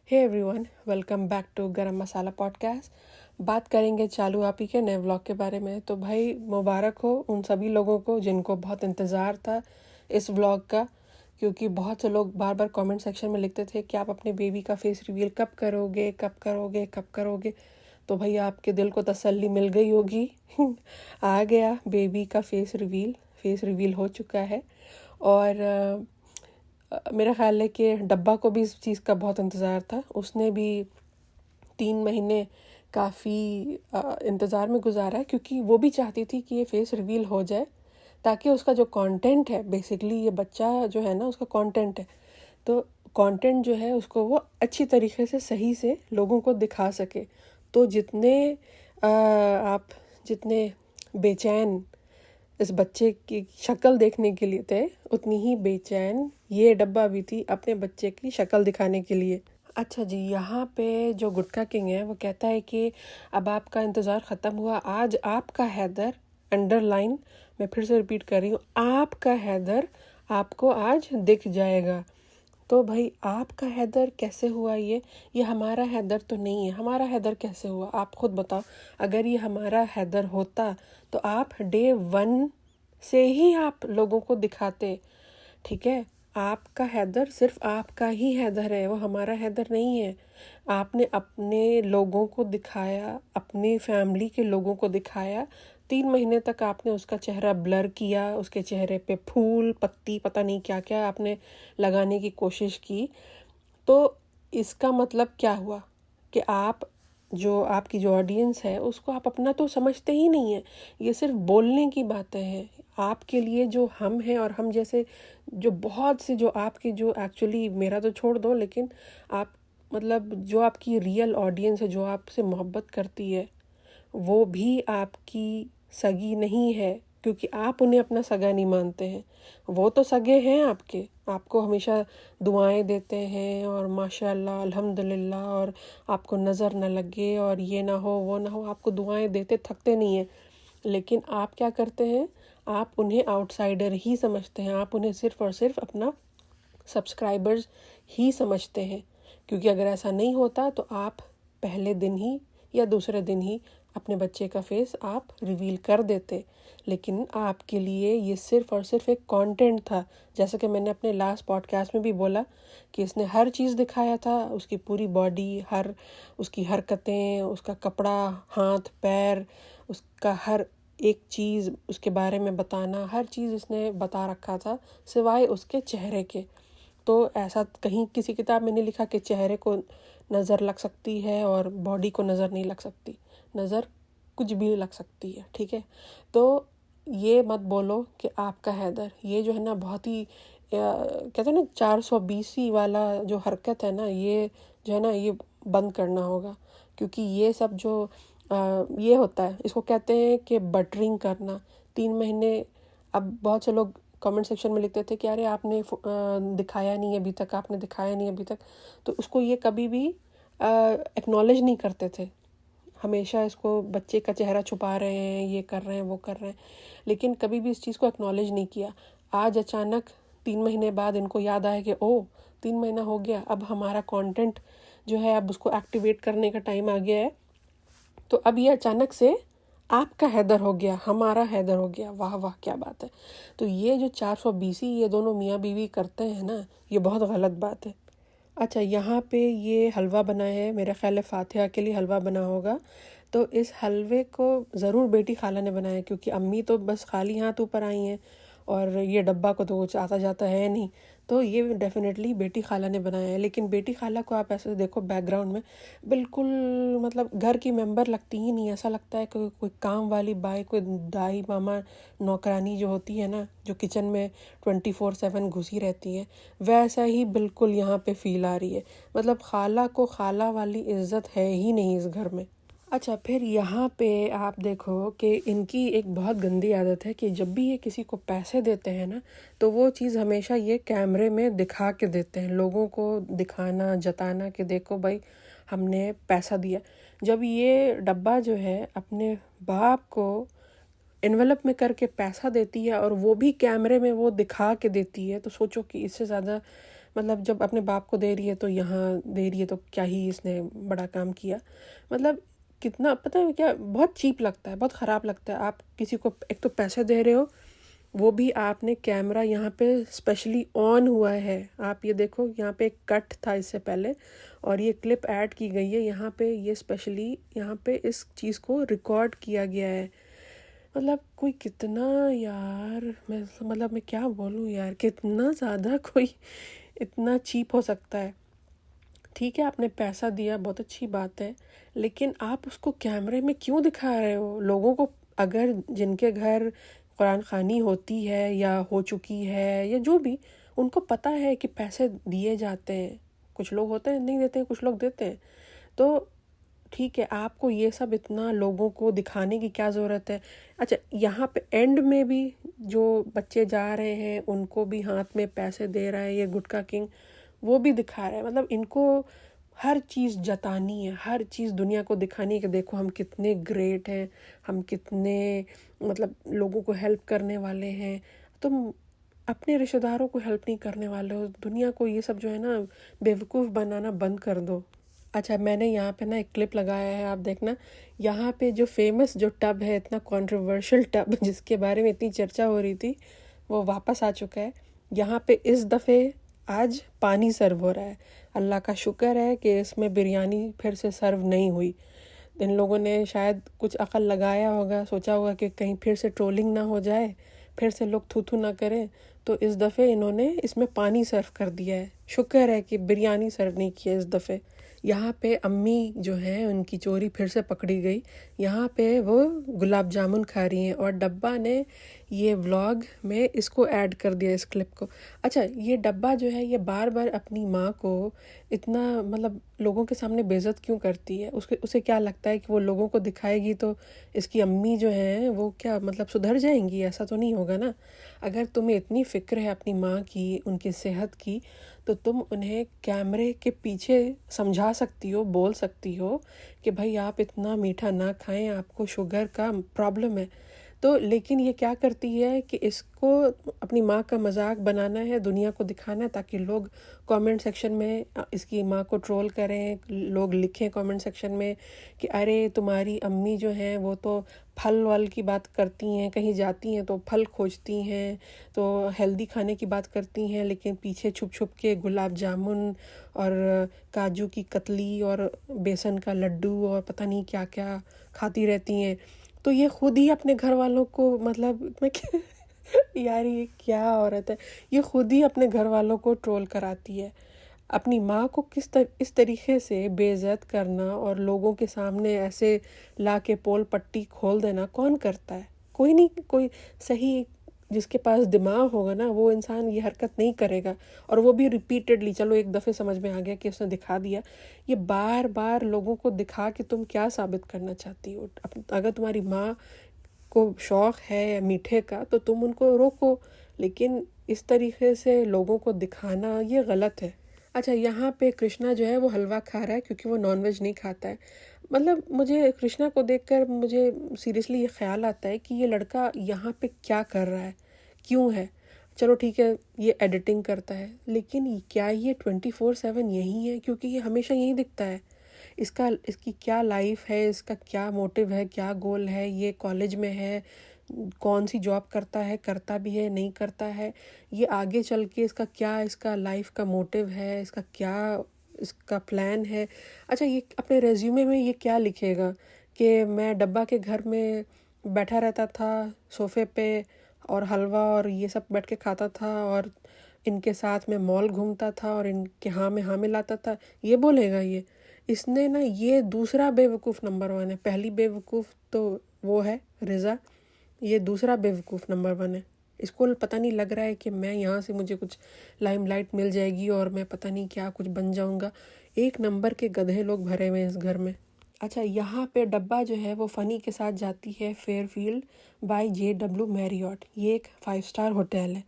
Hey everyone, welcome back to Garam Masala podcast. बात करेंगे चालू आप ही के नए व्लॉग के बारे में। तो भाई मुबारक हो उन सभी लोगों को जिनको बहुत इंतज़ार था इस व्लॉग का, क्योंकि बहुत से लोग बार बार कमेंट सेक्शन में लिखते थे कि आप अपने बेबी का फेस रिवील कब करोगे, कब करोगे, कब करोगे। तो भाई आपके दिल को तसल्ली मिल गई होगी। आ गया बेबी का फेस रिवील हो चुका है। और मेरा ख्याल है कि डब्बा को भी इस चीज़ का बहुत इंतज़ार था। उसने भी 3 महीने काफ़ी इंतज़ार में गुजारा है, क्योंकि वो भी चाहती थी कि ये फेस रिवील हो जाए ताकि उसका जो कंटेंट है, बेसिकली ये बच्चा जो है ना उसका कंटेंट है, तो कंटेंट जो है उसको वो अच्छी तरीके से सही से लोगों को दिखा सके। तो आप जितने बेचैन इस बच्चे की शक्ल देखने के लिए थे, उतनी ही बेचैन ये डब्बा भी थी अपने बच्चे की शक्ल दिखाने के लिए। अच्छा जी, यहाँ पे जो गुटखा किंग है वो कहता है कि अब आपका इंतज़ार ख़त्म हुआ। आज आपका हैदर, अंडरलाइन, मैं फिर से रिपीट कर रही हूँ, आपका हैदर आपको आज दिख जाएगा। तो भाई आपका हैदर कैसे हुआ? ये हमारा हैदर तो नहीं है। हमारा हैदर कैसे हुआ आप खुद बताओ। अगर ये हमारा हैदर होता तो आप डे 1 से ही आप लोगों को दिखाते। ठीक है, आपका हैदर सिर्फ आपका ही हैदर है, वो हमारा हैदर नहीं है। आपने अपने लोगों को दिखाया, अपनी फैमिली के लोगों को दिखाया। 3 महीने तक आपने उसका चेहरा ब्लर किया, उसके चेहरे पे फूल पत्ती पता नहीं क्या क्या आपने लगाने की कोशिश की। तो इसका मतलब क्या हुआ कि आपकी जो ऑडियंस है उसको आप अपना तो समझते ही नहीं है। ये सिर्फ बोलने की बातें हैं। आपके लिए जो हम हैं और हम जैसे जो बहुत से जो आपके जो एक्चुअली, मेरा तो छोड़ दो, लेकिन आप मतलब जो आपकी रियल ऑडियंस है, जो आपसे मोहब्बत करती है, वो भी आपकी सगी नहीं है, क्योंकि आप उन्हें अपना सगा नहीं मानते हैं। वो तो सगे हैं आपके, आपको हमेशा दुआएं देते हैं और माशाल्लाह अल्हम्दुलिल्लाह, और आपको नज़र न लगे और ये ना हो वो ना हो, आपको दुआएं देते थकते नहीं हैं। लेकिन आप क्या करते हैं, आप उन्हें आउटसाइडर ही समझते हैं। आप उन्हें सिर्फ़ और सिर्फ अपना सब्सक्राइबर्स ही समझते हैं, क्योंकि अगर ऐसा नहीं होता तो आप पहले दिन ही या दूसरे दिन ही अपने बच्चे का फेस आप रिवील कर देते। लेकिन आपके लिए ये सिर्फ़ और सिर्फ एक कंटेंट था। जैसा कि मैंने अपने लास्ट पॉडकास्ट में भी बोला कि इसने हर चीज़ दिखाया था, उसकी पूरी बॉडी, हर उसकी हरकतें, उसका कपड़ा, हाथ पैर, उसका हर एक चीज़ उसके बारे में बताना, हर चीज़ इसने बता रखा था सिवाय उसके चेहरे के। तो ऐसा कहीं किसी किताब में नहीं लिखा कि चेहरे को नज़र लग सकती है और बॉडी को नज़र नहीं लग सकती। नज़र कुछ भी लग सकती है, ठीक है। तो ये मत बोलो कि आपका हैदर, ये जो है ना बहुत ही कहते हैं ना 420 वाला जो हरकत है ना, ये जो है ना ये बंद करना होगा। क्योंकि ये सब जो ये होता है, इसको कहते हैं कि बटरिंग करना। 3 महीने, अब बहुत से लोग कमेंट सेक्शन में लिखते थे कि अरे आपने दिखाया नहीं अभी तक, आपने दिखाया नहीं अभी तक। तो उसको ये कभी भी एक्नॉलेज नहीं करते थे। हमेशा इसको बच्चे का चेहरा छुपा रहे हैं, ये कर रहे हैं, वो कर रहे हैं, लेकिन कभी भी इस चीज़ को एक्नॉलेज नहीं किया। आज अचानक 3 महीने बाद इनको याद आया कि ओह 3 महीना हो गया, अब हमारा कंटेंट जो है अब उसको एक्टिवेट करने का टाइम आ गया है। तो अब ये अचानक से आपका हैदर हो गया, हमारा हैदर हो गया। वाह वाह, क्या बात है। तो ये जो 420 ये दोनों मियाँ बीवी करते हैं ना, ये बहुत गलत बात है। अच्छा, यहाँ पे ये हलवा बना है, मेरा ख्याल है फातिहा के लिए हलवा बना होगा। तो इस हलवे को ज़रूर बेटी खाला ने बनाया, क्योंकि अम्मी तो बस खाली हाथ ऊपर आई हैं और ये डब्बा को तो कुछ आता जाता है नहीं। तो ये डेफिनेटली बेटी खाला ने बनाया है। लेकिन बेटी खाला को आप ऐसे देखो बैकग्राउंड में, बिल्कुल मतलब घर की मेंबर लगती ही नहीं। ऐसा लगता है कि कोई काम वाली बाई, कोई दाई मामा नौकरानी जो होती है ना, जो किचन में 24/7 घुसी रहती है, वैसा ही बिल्कुल यहाँ पे फील आ रही है। मतलब खाला को खाला वाली इज्जत है ही नहीं इस घर में। अच्छा, फिर यहाँ पे आप देखो कि इनकी एक बहुत गंदी आदत है कि जब भी ये किसी को पैसे देते हैं ना, तो वो चीज़ हमेशा ये कैमरे में दिखा के देते हैं, लोगों को दिखाना, जताना कि देखो भाई हमने पैसा दिया। जब ये डब्बा जो है अपने बाप को एनवेलप में करके पैसा देती है और वो भी कैमरे में वो दिखा के देती है, तो सोचो कि इससे ज़्यादा मतलब जब अपने बाप को दे रही है तो यहाँ दे रही है, तो क्या ही इसने बड़ा काम किया। मतलब कितना, पता है क्या, बहुत चीप लगता है, बहुत ख़राब लगता है। आप किसी को एक तो पैसे दे रहे हो, वो भी आपने कैमरा यहाँ पे स्पेशली ऑन हुआ है। आप ये देखो, यहाँ पे एक कट था इससे पहले और ये क्लिप ऐड की गई है यहाँ पे, ये स्पेशली यहाँ पे इस चीज़ को रिकॉर्ड किया गया है। मतलब कोई कितना, यार मैं क्या बोलूँ यार, कितना ज़्यादा कोई इतना चीप हो सकता है। ठीक है, आपने पैसा दिया, बहुत अच्छी बात है, लेकिन आप उसको कैमरे में क्यों दिखा रहे हो लोगों को? अगर जिनके घर कुरान खानी होती है या हो चुकी है या जो भी, उनको पता है कि पैसे दिए जाते हैं। कुछ लोग होते हैं नहीं देते हैं, कुछ लोग देते हैं। तो ठीक है, आपको ये सब इतना लोगों को दिखाने की क्या ज़रूरत है? अच्छा, यहाँ पे एंड में भी जो बच्चे जा रहे हैं उनको भी हाथ में पैसे दे रहा है ये गुटखा किंग, वो भी दिखा रहा है। मतलब इनको हर चीज़ जतानी है, हर चीज़ दुनिया को दिखानी है कि देखो हम कितने ग्रेट हैं, हम कितने मतलब लोगों को हेल्प करने वाले हैं। तुम अपने रिश्तेदारों को हेल्प नहीं करने वाले हो, दुनिया को ये सब जो है ना बेवकूफ़ बनाना बंद कर दो। अच्छा, मैंने यहाँ पे ना एक क्लिप लगाया है, आप देखना। यहाँ पे जो फेमस जो टब है, इतना कंट्रोवर्शियल टब जिसके बारे में इतनी चर्चा हो रही थी, वो वापस आ चुका है। यहाँ पे इस दफ़े आज पानी सर्व हो रहा है। अल्लाह का शुक्र है कि इसमें बिरयानी फिर से सर्व नहीं हुई। इन लोगों ने शायद कुछ अकल लगाया होगा, सोचा होगा कि कहीं फिर से ट्रोलिंग ना हो जाए, फिर से लोग थू थू ना करें, तो इस दफ़े इन्होंने इसमें पानी सर्व कर दिया है। शुक्र है कि बिरयानी सर्व नहीं किया इस दफ़े। यहाँ पे अम्मी जो हैं उनकी चोरी फिर से पकड़ी गई। यहाँ पे वो गुलाब जामुन खा रही हैं और डब्बा ने ये व्लॉग में इसको ऐड कर दिया, इस क्लिप को। अच्छा, ये डब्बा जो है ये बार बार अपनी माँ को इतना मतलब लोगों के सामने बेइज्जत क्यों करती है? उसे क्या लगता है कि वो लोगों को दिखाएगी तो इसकी अम्मी जो हैं वो क्या मतलब सुधर जाएंगी? ऐसा तो नहीं होगा ना। अगर तुम्हें इतनी फ़िक्र है अपनी माँ की, उनकी सेहत की, तो तुम उन्हें कैमरे के पीछे समझा सकती हो, बोल सकती हो कि भाई आप इतना मीठा ना खाएं, आपको शुगर का प्रॉब्लम है। तो लेकिन ये क्या करती है कि इसको अपनी माँ का मजाक बनाना है, दुनिया को दिखाना है, ताकि लोग कमेंट सेक्शन में इसकी माँ को ट्रोल करें, लोग लिखें कमेंट सेक्शन में कि अरे तुम्हारी अम्मी जो हैं वो तो फल वल की बात करती हैं, कहीं जाती हैं तो फल खोजती हैं, तो हेल्दी खाने की बात करती हैं, लेकिन पीछे छुप छुप के गुलाब जामुन और काजू की कतली और बेसन का लड्डू और पता नहीं क्या क्या खाती रहती हैं। तो ये खुद ही अपने घर वालों को मतलब मैं क्या यार ये क्या औरत है, ये खुद ही अपने घर वालों को ट्रोल कराती है। अपनी माँ को इस तरीके से बेइज्जत करना और लोगों के सामने ऐसे ला के पोल पट्टी खोल देना कौन करता है? कोई नहीं, कोई सही जिसके पास दिमाग होगा ना वो इंसान ये हरकत नहीं करेगा। और वो भी रिपीटेडली, चलो एक दफ़े समझ में आ गया कि उसने दिखा दिया, ये बार बार लोगों को दिखा के तुम क्या साबित करना चाहती हो? अगर तुम्हारी माँ को शौक़ है मीठे का तो तुम उनको रोको, लेकिन इस तरीके से लोगों को दिखाना ये गलत है। अच्छा, यहाँ पे कृष्णा जो है वो हलवा खा रहा है क्योंकि वो नॉनवेज नहीं खाता है। मतलब मुझे कृष्णा को देखकर मुझे सीरियसली ये ख्याल आता है कि ये लड़का यहाँ पे क्या कर रहा है, क्यों है? चलो ठीक है, ये एडिटिंग करता है, लेकिन क्या ये 24/7 यही है? क्योंकि ये हमेशा यही दिखता है। इसकी क्या लाइफ है, इसका क्या मोटिव है, क्या गोल है, ये कॉलेज में है, कौन सी जॉब करता है, करता भी है नहीं करता है, ये आगे चल के इसका लाइफ का मोटिव है, इसका प्लान है। अच्छा, ये अपने रेज्यूमे में ये क्या लिखेगा कि मैं डब्बा के घर में बैठा रहता था सोफ़े पे और हलवा और ये सब बैठ के खाता था और इनके साथ में मॉल घूमता था और इनके हाँ में हाँ मिलाता था, ये बोलेगा ये? इसने ना, ये दूसरा बेवकूफ़ नंबर 1 है। पहली बेवकूफ़ तो वो है रिज़ा, ये दूसरा बेवकूफ़ नंबर 1 है। इसको पता नहीं लग रहा है कि मैं यहाँ से मुझे कुछ लाइमलाइट मिल जाएगी और मैं पता नहीं क्या कुछ बन जाऊँगा। एक नंबर के गधे लोग भरे हुए हैं इस घर में। अच्छा, यहाँ पे डब्बा जो है वो फ़नी के साथ जाती है फेयरफील्ड बाय JW मैरियट। ये एक 5 स्टार होटल है।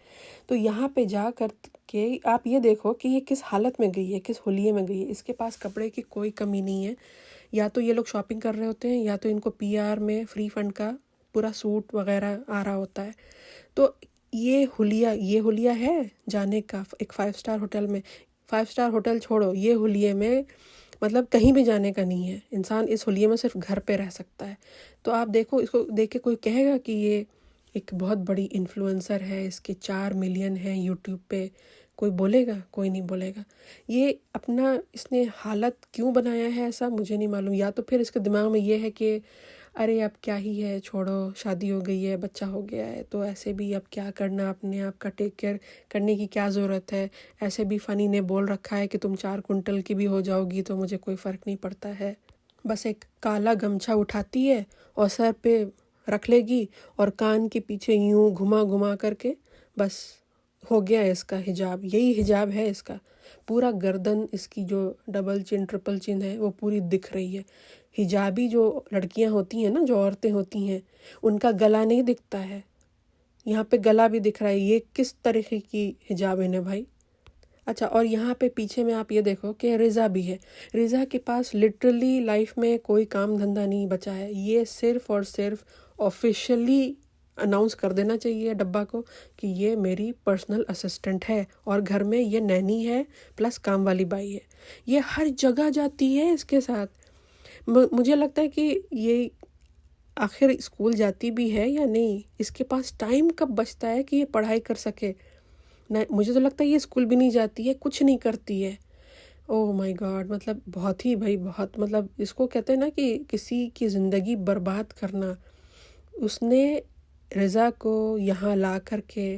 तो यहाँ पे जा कर के आप ये देखो कि ये किस हालत में गई है, किस हुलिये में गई है। इसके पास कपड़े की कोई कमी नहीं है। या तो ये लोग शॉपिंग कर रहे होते हैं या तो इनको PR में फ्री फंड का पूरा सूट वगैरह आ रहा होता है। तो ये हुलिया है जाने का एक 5 स्टार होटल में। 5 स्टार होटल छोड़ो, ये हुलिये में मतलब कहीं भी जाने का नहीं है। इंसान इस हुलिये में सिर्फ घर पे रह सकता है। तो आप देखो, इसको देख के कोई कहेगा कि ये एक बहुत बड़ी इन्फ्लुएंसर है, इसके 4 मिलियन हैं यूट्यूब पे, कोई बोलेगा? कोई नहीं बोलेगा। ये अपना इसने हालत क्यों बनाया है ऐसा मुझे नहीं मालूम। या तो फिर इसके दिमाग में ये है कि अरे अब क्या ही है, छोड़ो, शादी हो गई है, बच्चा हो गया है, तो ऐसे भी अब क्या करना, अपने आप का टेक केयर करने की क्या ज़रूरत है। ऐसे भी फ़नी ने बोल रखा है कि तुम 4 कुंटल की भी हो जाओगी तो मुझे कोई फ़र्क नहीं पड़ता है। बस एक काला गमछा उठाती है और सर पे रख लेगी और कान के पीछे यूं घुमा घुमा करके बस हो गया है इसका हिजाब। यही हिजाब है इसका। पूरा गर्दन इसकी जो डबल चिन ट्रिपल चिन है वो पूरी दिख रही है। हिजाबी जो लड़कियां होती हैं ना, जो औरतें होती हैं, उनका गला नहीं दिखता है। यहाँ पे गला भी दिख रहा है। ये किस तरीके की हिजाब है भाई। अच्छा, और यहाँ पे पीछे में आप ये देखो कि रिज़ा भी है। रिज़ा के पास लिटरली लाइफ में कोई काम धंधा नहीं बचा है। ये सिर्फ और सिर्फ ऑफिशियली अनाउंस कर देना चाहिए डब्बा को कि ये मेरी पर्सनल असिस्टेंट है और घर में ये नैनी है प्लस काम वाली बाई है। ये हर जगह जाती है इसके साथ। मुझे लगता है कि ये आखिर स्कूल जाती भी है या नहीं। इसके पास टाइम कब बचता है कि ये पढ़ाई कर सके। ना, मुझे तो लगता है ये स्कूल भी नहीं जाती है, कुछ नहीं करती है। ओह माय गॉड, मतलब बहुत ही भाई बहुत, मतलब इसको कहते हैं ना कि किसी की ज़िंदगी बर्बाद करना। उसने रिज़ा को यहाँ ला करके,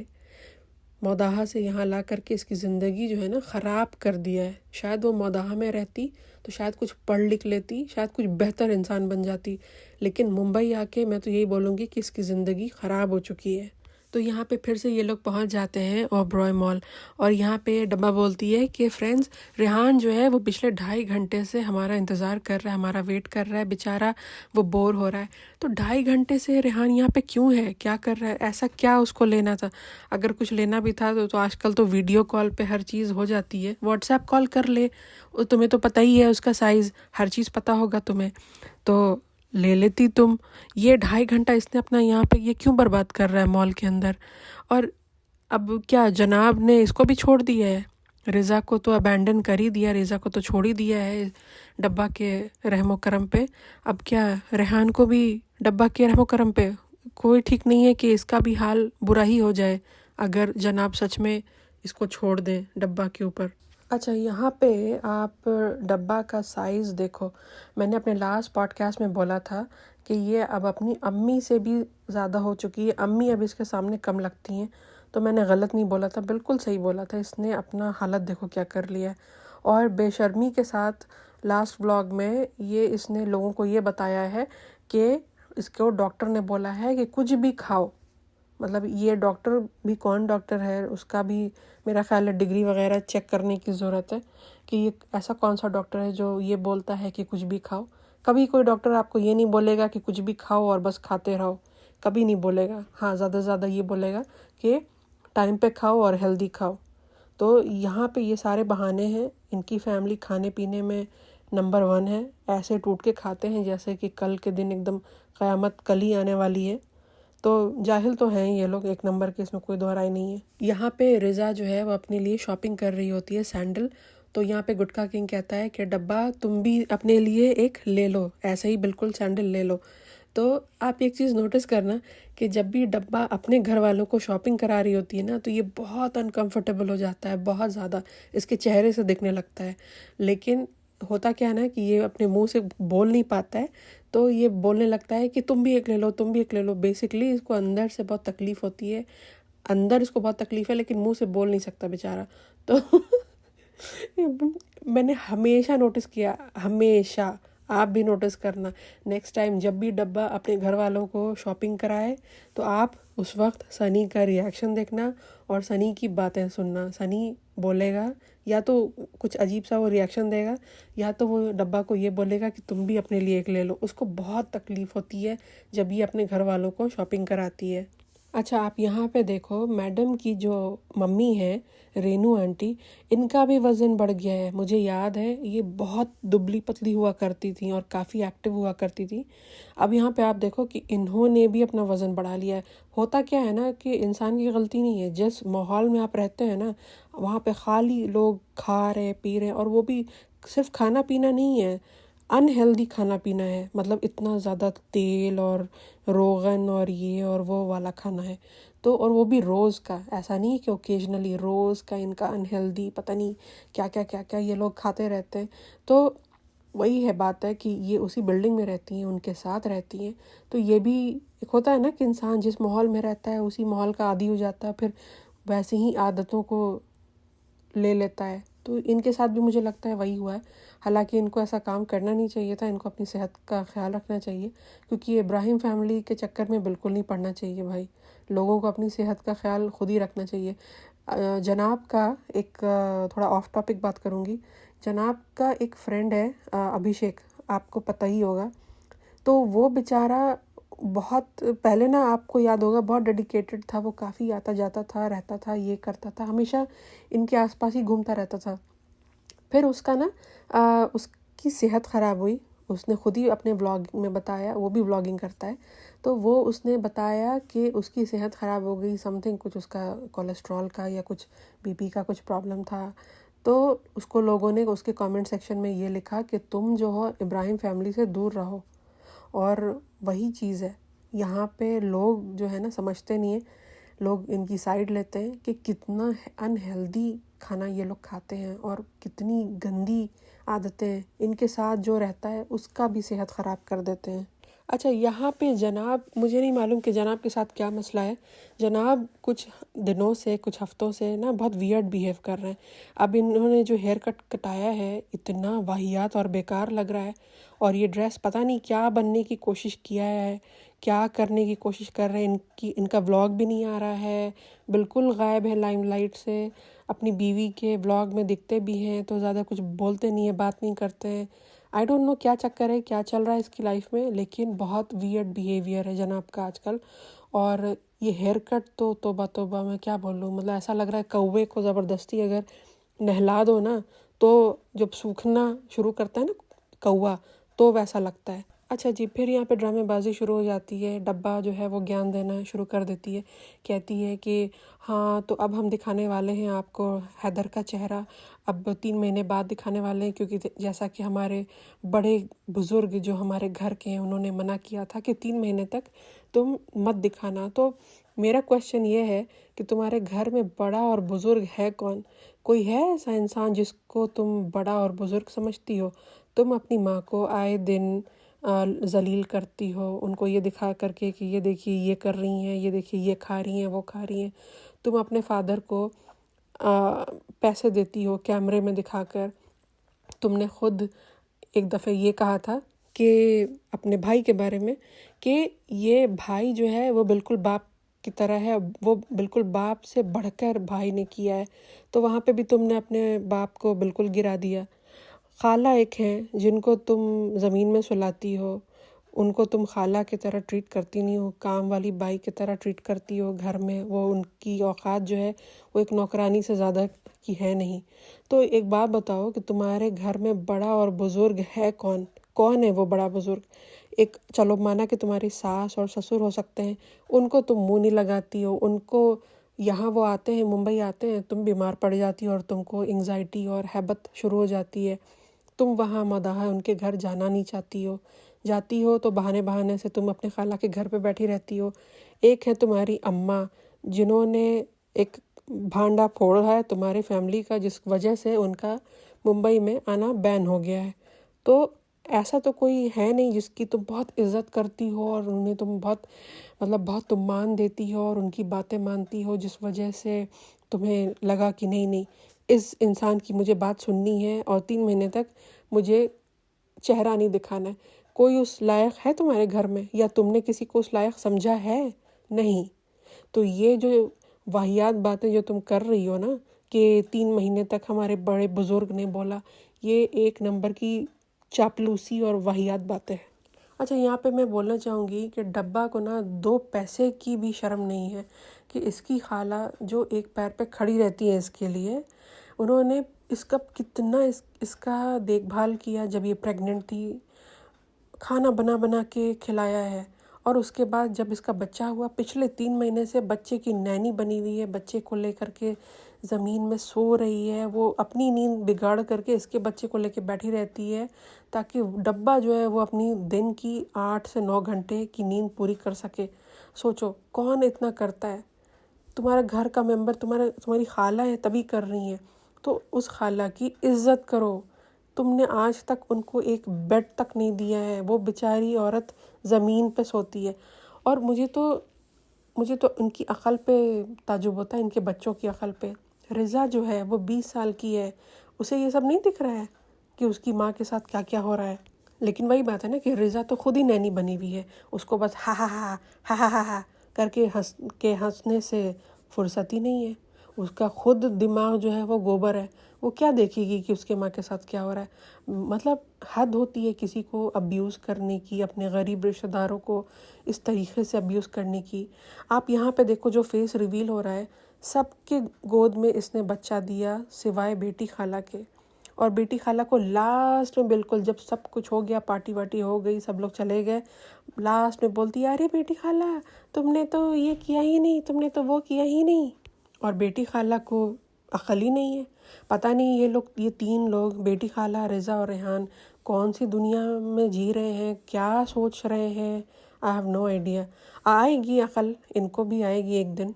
मौदाहा से यहाँ ला करके इसकी ज़िंदगी जो है ना ख़राब कर दिया है। शायद वो मौदाहा में रहती तो शायद कुछ पढ़ लिख लेती, शायद कुछ बेहतर इंसान बन जाती। लेकिन मुंबई आके मैं तो यही बोलूँगी कि इसकी ज़िंदगी ख़राब हो चुकी है। तो यहाँ पे फिर से ये लोग पहुँच जाते हैं ओबरॉय मॉल और यहाँ पे डब्बा बोलती है कि फ्रेंड्स, रेहान जो है वो पिछले 2.5 घंटे से हमारा इंतज़ार कर रहा है, हमारा वेट कर रहा है, बेचारा वो बोर हो रहा है। तो 2.5 घंटे से रेहान यहाँ पे क्यों है, क्या कर रहा है, ऐसा क्या उसको लेना था? अगर कुछ लेना भी था तो आजकल तो वीडियो कॉल पे हर चीज़ हो जाती है। व्हाट्सएप कॉल कर ले, तुम्हें तो पता ही है उसका साइज़, हर चीज़ पता होगा तुम्हें, तो ले लेती तुम। ये 2.5 घंटा इसने अपना यहाँ पे ये क्यों बर्बाद कर रहा है मॉल के अंदर? और अब क्या जनाब ने इसको भी छोड़ दिया है? रिज़ा को तो अबैंडन कर ही दिया, रिज़ा को तो छोड़ ही दिया है डब्बा के रहमो करम पे। अब क्या रेहान को भी डब्बा के रहमो करम पे? कोई ठीक नहीं है कि इसका भी हाल बुरा ही हो जाए अगर जनाब सच में इसको छोड़ दें डब्बा के ऊपर। अच्छा, यहाँ पे आप डब्बा का साइज़ देखो। मैंने अपने लास्ट पॉडकास्ट में बोला था कि ये अब अपनी अम्मी से भी ज़्यादा हो चुकी है। अम्मी अब इसके सामने कम लगती हैं। तो मैंने गलत नहीं बोला था, बिल्कुल सही बोला था। इसने अपना हालत देखो क्या कर लिया है। और बेशर्मी के साथ लास्ट व्लॉग में ये इसने लोगों को ये बताया है कि इसको डॉक्टर ने बोला है कि कुछ भी खाओ। मतलब ये डॉक्टर भी कौन डॉक्टर है, उसका भी मेरा ख्याल है डिग्री वगैरह चेक करने की ज़रूरत है कि ये ऐसा कौन सा डॉक्टर है जो ये बोलता है कि कुछ भी खाओ। कभी कोई डॉक्टर आपको ये नहीं बोलेगा कि कुछ भी खाओ और बस खाते रहो, कभी नहीं बोलेगा। हाँ, ज़्यादा से ज़्यादा ये बोलेगा कि टाइम पे खाओ और हेल्दी खाओ। तो यहाँ पे ये सारे बहाने हैं। इनकी फैमिली खाने पीने में नंबर 1 है। ऐसे टूट के खाते हैं जैसे कि कल के दिन एकदम क़यामत कल ही आने वाली है। तो जाहिल तो हैं ये लोग एक नंबर के, इसमें कोई दोहराई नहीं है। यहाँ पे रिज़ा जो है वो अपने लिए शॉपिंग कर रही होती है, सैंडल। तो यहाँ पे गुटखा किंग कहता है कि डब्बा तुम भी अपने लिए एक ले लो, ऐसे ही बिल्कुल सैंडल ले लो। तो आप एक चीज़ नोटिस करना कि जब भी डब्बा अपने घर वालों को शॉपिंग करा रही होती है ना, तो ये बहुत अनकंफर्टेबल हो जाता है, बहुत ज़्यादा इसके चेहरे से दिखने लगता है। लेकिन होता क्या है ना कि ये अपने मुंह से बोल नहीं पाता है, तो ये बोलने लगता है कि तुम भी एक ले लो, तुम भी एक ले लो। बेसिकली इसको अंदर से बहुत तकलीफ़ होती है, अंदर इसको बहुत तकलीफ़ है, लेकिन मुंह से बोल नहीं सकता बेचारा। तो मैंने हमेशा नोटिस किया, हमेशा, आप भी नोटिस करना, नेक्स्ट टाइम जब भी डब्बा अपने घर वालों को शॉपिंग कराए तो आप उस वक्त सनी का रिएक्शन देखना और सनी की बातें सुनना। सनी बोलेगा या तो कुछ अजीब सा वो रिएक्शन देगा, या तो वो डब्बा को ये बोलेगा कि तुम भी अपने लिए एक ले लो। उसको बहुत तकलीफ़ होती है जब ये अपने घर वालों को शॉपिंग कराती है। अच्छा, आप यहाँ पे देखो, मैडम की जो मम्मी है, रेनू आंटी, इनका भी वज़न बढ़ गया है। मुझे याद है ये बहुत दुबली-पतली हुआ करती थीं और काफ़ी एक्टिव हुआ करती थीं। अब यहाँ पे आप देखो कि इन्होंने भी अपना वज़न बढ़ा लिया है। होता क्या है ना कि इंसान की गलती नहीं है, जिस माहौल में आप रहते हैं ना, वहाँ पे खाली लोग खा रहे, पी रहे, और वो भी सिर्फ़ खाना-पीना नहीं है, अनहेल्दी खाना-पीना है। मतलब इतना ज़्यादा तेल और रोगन और ये और वो वाला खाना है। तो और वो भी रोज़ का, ऐसा नहीं है कि ओकेजनली, रोज़ का इनका अनहेल्दी पता नहीं क्या-क्या ये लोग खाते रहते हैं। तो वही है, बात है कि ये उसी बिल्डिंग में रहती हैं, उनके साथ रहती हैं। तो ये भी एक होता है ना कि इंसान जिस माहौल में रहता है उसी माहौल का आदी हो जाता है, फिर वैसे ही आदतों को ले लेता है। तो इनके साथ भी मुझे लगता है वही हुआ है। हालाँकि इनको ऐसा काम करना नहीं चाहिए था, इनको अपनी सेहत का ख़्याल रखना चाहिए, क्योंकि ये इब्राहिम फैमिली के चक्कर में बिल्कुल नहीं पड़ना चाहिए भाई। लोगों को अपनी सेहत का ख़्याल खुद ही रखना चाहिए। जनाब का एक थोड़ा ऑफ टॉपिक बात करूँगी। जनाब का एक फ्रेंड है, अभिषेक, आपको पता ही होगा। तो वो बेचारा बहुत पहले ना, आपको याद होगा, बहुत डेडिकेटेड था वो, काफ़ी आता जाता था, रहता था, ये करता था, हमेशा इनके आसपास ही घूमता रहता था। फिर उसका ना उसकी सेहत ख़राब हुई। उसने खुद ही अपने व्लॉग में बताया, वो भी व्लॉगिंग करता है। तो वो उसने बताया कि उसकी सेहत ख़राब हो गई, समथिंग कुछ उसका कोलेस्ट्रॉल का या कुछ बीपी का कुछ प्रॉब्लम था। तो उसको लोगों ने उसके कमेंट सेक्शन में ये लिखा कि तुम जो हो इब्राहिम फैमिली से दूर रहो। और वही चीज़ है, यहाँ पे लोग जो है ना समझते नहीं है, लोग इनकी साइड लेते हैं कि कितना अनहेल्दी खाना ये लोग खाते हैं और कितनी गंदी आदतें इनके साथ जो रहता है उसका भी सेहत ख़राब कर देते हैं। अच्छा, यहाँ पे जनाब, मुझे नहीं मालूम कि जनाब के साथ क्या मसला है। जनाब कुछ दिनों से, कुछ हफ्तों से ना बहुत वियर्ड बिहेव कर रहे हैं। अब इन्होंने जो हेयर कट कटाया है, इतना वाहियात और बेकार लग रहा है। और ये ड्रेस पता नहीं क्या बनने की कोशिश किया है, क्या करने की कोशिश कर रहे हैं। इनका व्लॉग भी नहीं आ रहा है, बिल्कुल गायब है लाइमलाइट से। अपनी बीवी के व्लॉग में दिखते भी हैं तो ज़्यादा कुछ बोलते नहीं है, बात नहीं करते हैं। आई डोंट नो क्या चक्कर है, क्या चल रहा है इसकी लाइफ में, लेकिन बहुत वियर्ड बिहेवियर है जनाब का आजकल। और ये हेयर कट तो तौबा तौबा, मैं क्या बोलूँ, मतलब ऐसा लग रहा है कौवे को ज़बरदस्ती अगर नहला दो ना, तो जब सूखना शुरू करता है ना कौवा, तो वैसा लगता है। अच्छा जी, फिर यहाँ पे ड्रामेबाजी शुरू हो जाती है। डब्बा जो है वो ज्ञान देना शुरू कर देती है, कहती है कि हाँ, तो अब हम दिखाने वाले हैं आपको हैदर का चेहरा। अब 3 महीने बाद दिखाने वाले हैं, क्योंकि जैसा कि हमारे बड़े बुज़ुर्ग जो हमारे घर के हैं उन्होंने मना किया था कि 3 महीने तक तुम मत दिखाना। तो मेरा क्वेश्चन ये है कि तुम्हारे घर में बड़ा और बुज़ुर्ग है कौन? कोई है ऐसा इंसान जिसको तुम बड़ा और बुज़ुर्ग समझती हो? तुम अपनी माँ को आए दिन ज़लील करती हो, उनको ये दिखा करके कि ये देखिए ये कर रही हैं, ये देखिए ये खा रही हैं, वो खा रही हैं। तुम अपने फादर को पैसे देती हो कैमरे में दिखाकर। तुमने खुद एक दफ़े ये कहा था कि अपने भाई के बारे में कि ये भाई जो है वो बिल्कुल बाप की तरह है, वो बिल्कुल बाप से बढ़कर भाई ने किया है। तो वहाँ पे भी तुमने अपने बाप को बिल्कुल गिरा दिया। खाला एक हैं जिनको तुम ज़मीन में सुलाती हो, उनको तुम खाला की तरह ट्रीट करती नहीं हो, काम वाली बाई की तरह ट्रीट करती हो घर में। वो उनकी औकात जो है वो एक नौकरानी से ज़्यादा की है नहीं। तो एक बात बताओ कि तुम्हारे घर में बड़ा और बुज़ुर्ग है कौन? कौन है वो बड़ा बुज़ुर्ग? एक चलो माना कि तुम्हारी सास और ससुर हो सकते हैं, उनको तुम मुँह नहीं लगाती हो, उनको यहाँ वो आते हैं, मुंबई आते हैं, तुम बीमार पड़ जाती हो और तुमको एंग्जाइटी और हैबत शुरू हो जाती है। तुम वहाँ मदाहा उनके घर जाना नहीं चाहती हो, जाती हो तो बहाने बहाने से तुम अपने खाला के घर पे बैठी रहती हो। एक है तुम्हारी अम्मा, जिन्होंने एक भांडा फोड़ा है तुम्हारी फैमिली का, जिस वजह से उनका मुंबई में आना बैन हो गया है। तो ऐसा तो कोई है नहीं जिसकी तुम बहुत इज़्ज़त करती हो और उन्हें तुम बहुत, मतलब बहुत तुम मान देती हो और उनकी बातें मानती हो, जिस वजह से तुम्हें लगा कि नहीं नहीं, इस इंसान की मुझे बात सुननी है और 3 महीने तक मुझे चेहरा नहीं दिखाना है। कोई उस लायक है तुम्हारे घर में, या तुमने किसी को उस लायक समझा है? नहीं। तो ये जो वाहियात बातें जो तुम कर रही हो ना कि 3 महीने तक हमारे बड़े बुज़ुर्ग ने बोला, ये एक नंबर की चापलूसी और वाहियात बातें हैं। अच्छा, यहाँ पे मैं बोलना चाहूँगी कि डब्बा को ना 2 पैसे की भी शर्म नहीं है कि इसकी खाला जो एक पैर पे खड़ी रहती है इसके लिए, उन्होंने इसका कितना इसका देखभाल किया जब ये प्रेग्नेंट थी, खाना बना बना के खिलाया है। और उसके बाद जब इसका बच्चा हुआ, पिछले 3 महीने से बच्चे की नैनी बनी हुई है, बच्चे को लेकर के ज़मीन में सो रही है, वो अपनी नींद बिगाड़ करके इसके बच्चे को लेके बैठी रहती है ताकि डब्बा जो है वो अपनी दिन की 8 से 9 घंटे की नींद पूरी कर सके। सोचो कौन इतना करता है? तुम्हारा घर का मेंबर तुम्हारी खाला है तभी कर रही है, तो उस खाला की इज्जत करो। तुमने आज तक उनको एक बेड तक नहीं दिया है, वो बेचारी औरत ज़मीन पे सोती है। और मुझे तो इनकी अक़ल पे ताजुब होता है, इनके बच्चों की अक़ल पे। रिज़ा जो है वो 20 साल की है, उसे ये सब नहीं दिख रहा है कि उसकी माँ के साथ क्या क्या हो रहा है। लेकिन वही बात है ना कि रिज़ा तो खुद ही नैनी बनी हुई है, उसको बस हा हा हा हा हा हा हा करके हंसने से फुर्सत ही नहीं है। उसका खुद दिमाग जो है वो गोबर है, वो क्या देखेगी कि उसके माँ के साथ क्या हो रहा है। मतलब हद होती है किसी को अब्यूज़ करने की, अपने गरीब रिश्तेदारों को इस तरीके से अब्यूज़ करने की। आप यहाँ पे देखो जो फेस रिवील हो रहा है, सबके गोद में इसने बच्चा दिया सिवाय बेटी खाला के। और बेटी खाला को लास्ट में बिल्कुल जब सब कुछ हो गया, पार्टी वार्टी हो गई, सब लोग चले गए, लास्ट में बोलती है, अरे बेटी खाला तुमने तो ये किया ही नहीं, तुमने तो वो किया ही नहीं। और बेटी खाला को अक़ल ही नहीं है। पता नहीं ये 3 लोग, बेटी खाला, रिज़ा और रेहान, कौन सी दुनिया में जी रहे हैं, क्या सोच रहे हैं। I have no idea. आएगी अक़ल, इनको भी आएगी एक दिन,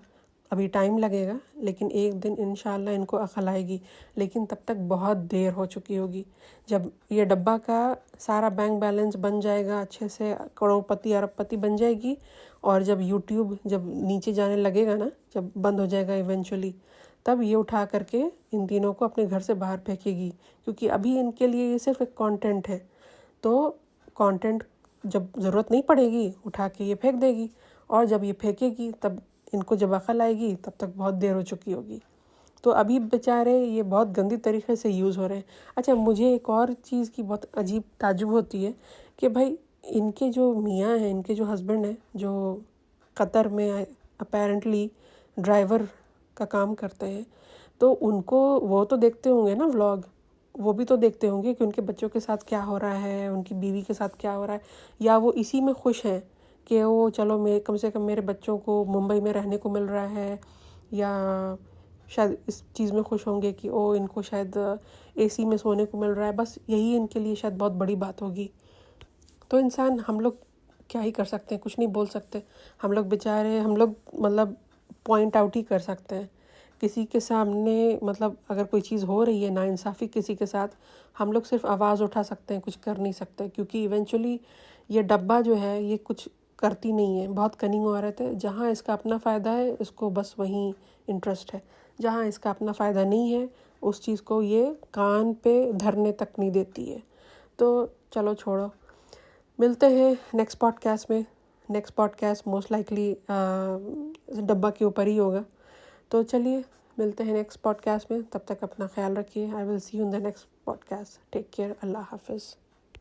अभी टाइम लगेगा, लेकिन एक दिन इंशाल्लाह इनको अक़ल आएगी। लेकिन तब तक बहुत देर हो चुकी होगी। जब ये डब्बा का सारा बैंक बैलेंस बन जाएगा, अच्छे से करोड़पति अरबपति बन जाएगी, और जब यूट्यूब जब नीचे जाने लगेगा ना, जब बंद हो जाएगा इवेंचुअली, तब ये उठा करके इन तीनों को अपने घर से बाहर फेंकेगी। क्योंकि अभी इनके लिए ये सिर्फ एक कंटेंट है, तो कंटेंट जब ज़रूरत नहीं पड़ेगी उठा के ये फेंक देगी। और जब ये फेंकेगी तब इनको जब अक़ल आएगी तब तक बहुत देर हो चुकी होगी। तो अभी बेचारे ये बहुत गंदी तरीके से यूज़ हो रहे हैं। अच्छा, मुझे एक और चीज़ की बहुत अजीब ताजुब होती है कि भाई इनके जो मियाँ हैं, इनके जो हस्बैंड हैं, जो कतर में अपेरेंटली ड्राइवर का काम करते हैं, तो उनको वो तो देखते होंगे ना व्लॉग, वो भी तो देखते होंगे कि उनके बच्चों के साथ क्या हो रहा है, उनकी बीवी के साथ क्या हो रहा है। या वो इसी में खुश हैं कि वो चलो कम से कम मेरे बच्चों को मुंबई में रहने को मिल रहा है, या शायद इस चीज़ में खुश होंगे कि ओ इनको शायद एसी में सोने को मिल रहा है। बस यही इनके लिए शायद बहुत बड़ी बात होगी। तो इंसान, हम लोग क्या ही कर सकते हैं, कुछ नहीं बोल सकते। हम लोग मतलब पॉइंट आउट ही कर सकते हैं। किसी के सामने मतलब अगर कोई चीज़ हो रही है नाइंसाफ़ी किसी के साथ, हम लोग सिर्फ आवाज़ उठा सकते हैं, कुछ कर नहीं सकते। क्योंकि इवेंचुअली ये डब्बा जो है ये कुछ करती नहीं है, बहुत कनिंग औरत है। जहाँ इसका अपना फ़ायदा है इसको बस वहीं इंटरेस्ट है, जहाँ इसका अपना फ़ायदा नहीं है उस चीज़ को ये कान पे धरने तक नहीं देती है। तो चलो छोड़ो, मिलते हैं नेक्स्ट पॉडकास्ट में। नेक्स्ट पॉडकास्ट मोस्ट लाइकली डब्बा के ऊपर ही होगा। तो चलिए मिलते हैं नेक्स्ट पॉडकास्ट में, तब तक अपना ख्याल रखिए। I will see you in the next podcast. Take care, अल्लाह हाफिज़।